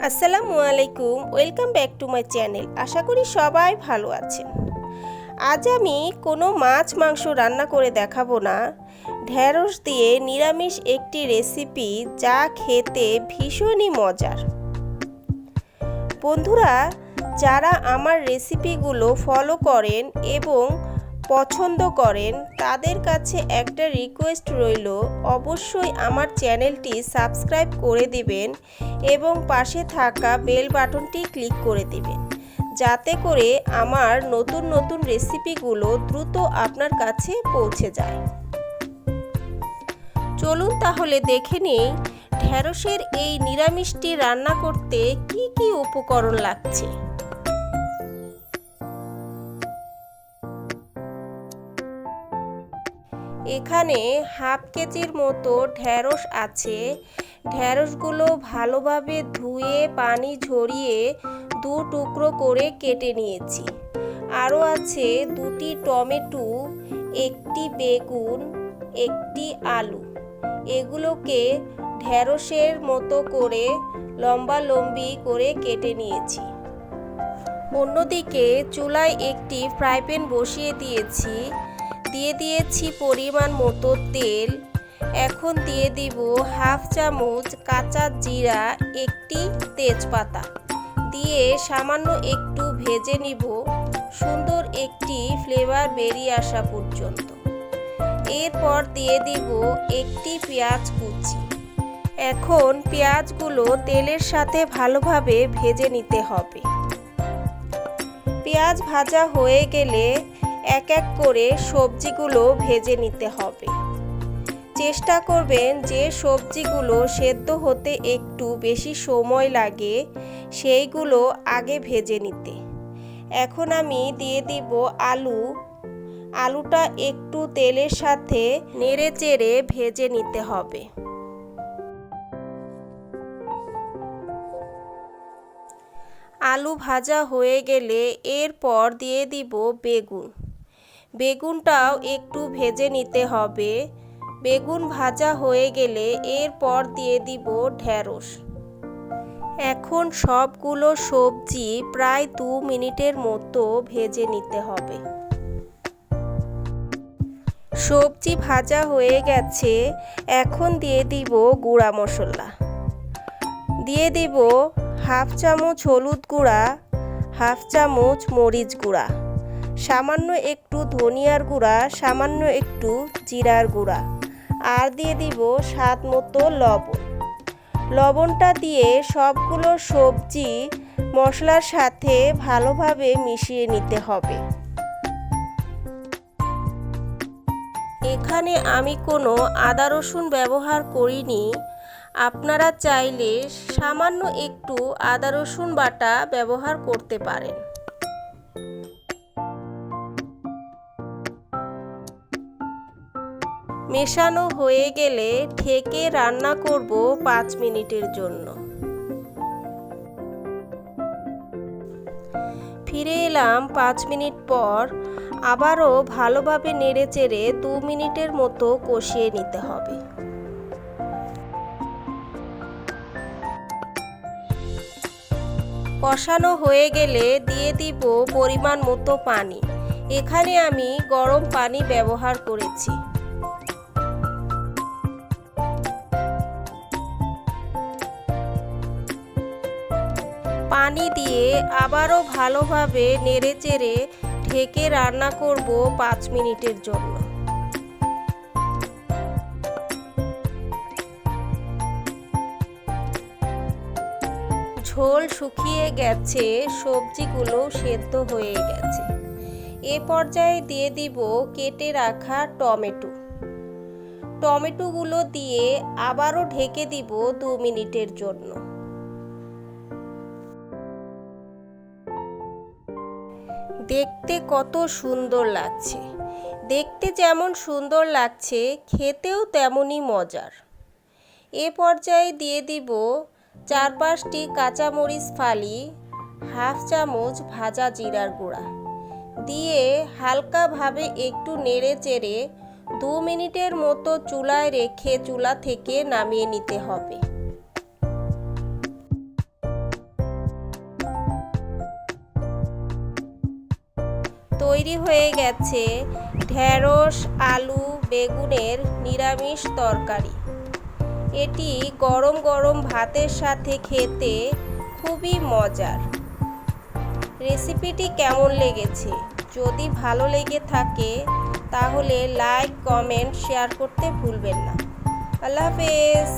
আসসালামু আলাইকুম, welcome back to my channel. আশা করি সবাই ভালো আছেন। আজ আমি কোনো মাছ মাংস রান্না করে দেখাবো না, ঢেঁড়স দিয়ে নিরামিষ একটি রেসিপি যা খেতে ভীষণই মজার। বন্ধুরা, যারা আমার রেসিপিগুলো ফলো করেন এবং পছন্দ করেন তাদের কাছে একটা রিকোয়েস্ট রইল, অবশ্যই আমার চ্যানেলটি সাবস্ক্রাইব করে দিবেন এবং পাশে থাকা বেল বাটনটি ক্লিক করে দিবেন, যাতে করে আমার নতুন নতুন রেসিপিগুলো দ্রুত আপনার কাছে পৌঁছে যায়। চলুন তাহলে দেখে নিই ঢেঁড়সের এই নিরামিষটি রান্না করতে কি কি উপকরণ লাগছে। এখানে হাফ কেজির মতো ঢেঁড়স আছে। ঢেঁড়সগুলো ভালোভাবে ধুয়ে পানি ঝরিয়ে দু টুকরো করে কেটে নিয়েছি। আরও আছে দুটি টমেটো, একটি বেগুন, একটি আলু। এগুলোকে ঢেঁড়সের মতো করে লম্বালম্বি করে কেটে নিয়েছি। অন্যদিকে চুলায় একটি ফ্রাই প্যান বসিয়ে দিয়েছি পরিমাণ মতো তেল। এখন দিয়ে দিব হাফ চামচ কাঁচা জিরা, একটি তেজপাতা দিয়ে সামান্য একটু ভেজে নিব, সুন্দর একটি ফ্লেভার বেরিয়ে আসা পর্যন্ত। এরপর দিয়ে দিব একটি পেঁয়াজ কুচি। এখন পেঁয়াজগুলো তেলের সাথে ভালোভাবে ভেজে নিতে হবে। পেঁয়াজ ভাজা হয়ে গেলে এক এক করে সবজিগুলো ভেজে নিতে হবে। চেষ্টা করবেন যে সবজিগুলো সেদ্ধ হতে একটু বেশি সময় লাগে সেইগুলো আগে ভেজে নিতে। এখন আমি দিয়ে দিব আলুটা একটু তেলের সাথে নেড়ে চেড়ে ভেজে নিতে হবে। আলু ভাজা হয়ে গেলে এরপর দিয়ে দিব বেগুনটাও একটু ভেজে নিতে হবে। বেগুন ভাজা হয়ে গেলে এরপর দিয়ে দিব ঢেঁড়স। এখন সবগুলো সবজি প্রায় 2 মিনিটের মতো ভেজে নিতে হবে। সবজি ভাজা হয়ে গেছে, এখন দিয়ে দিব গুঁড়া মশলা। দিয়ে দিব হাফ চামচ হলুদ গুঁড়া, হাফ চামচ মরিচ গুঁড়া, সামান্য একটু ধনিয়ার গুঁড়া, সামান্য একটু জিরার গুঁড়া, আর দিয়ে দিব স্বাদ মতো লবণ। লবণটা দিয়ে সবগুলো সবজি মশলার সাথে ভালোভাবে মিশিয়ে নিতে হবে। এখানে আমি কোনো আদা রসুন ব্যবহার করিনি। আপনারা চাইলে সামান্য একটু আদা রসুন বাটা ব্যবহার করতে পারেন। মেশানো হয়ে গেলে ঢেকে রান্না করব 5 মিনিটের জন্য। ফিরে এলাম 5 মিনিট পর। আবারও ভালোভাবে নেড়েচেড়ে 2 মিনিটের মতো কষিয়ে নিতে হবে। কষানো হয়ে গেলে দিয়ে দিব পরিমাণ মতো পানি। এখানে আমি গরম পানি ব্যবহার করেছি। পানি দিয়ে আবারও ভালোভাবে নেড়েচেড়ে ঢেকে রান্না করব 5 মিনিটের জন্য। ঝোল শুকিয়ে গেছে, সবজিগুলো সেদ্ধ হয়ে গেছে। এ পর্যায়ে দিয়ে দিব কেটে রাখা টমেটোগুলো দিয়ে আবারও ঢেকে দিব 2 মিনিটের জন্য। দেখতে কত সুন্দর লাগছে। দেখতে যেমন সুন্দর লাগছে, খেতেও তেমনই মজার। এ পর্যায়ে দিয়ে দিব 4-5টি কাঁচামরিচ ফালি, হাফ চামচ ভাজা জিরার গুঁড়া দিয়ে হালকাভাবে একটু নেড়ে চেড়ে 2 মিনিটের মতো চুলায় রেখে চুলা থেকে নামিয়ে নিতে হবে। তৈরি হয়ে গেছে ঢেঁড়স আলু বেগুনের নিরামিষ তরকারি। এটি গরম গরম ভাতের সাথে খেতে খুবই মজার। রেসিপিটি কেমন লেগেছে? যদি ভালো লেগে থাকে তাহলে লাইক কমেন্ট শেয়ার করতে ভুলবেন না। আল্লাহ হাফেজ।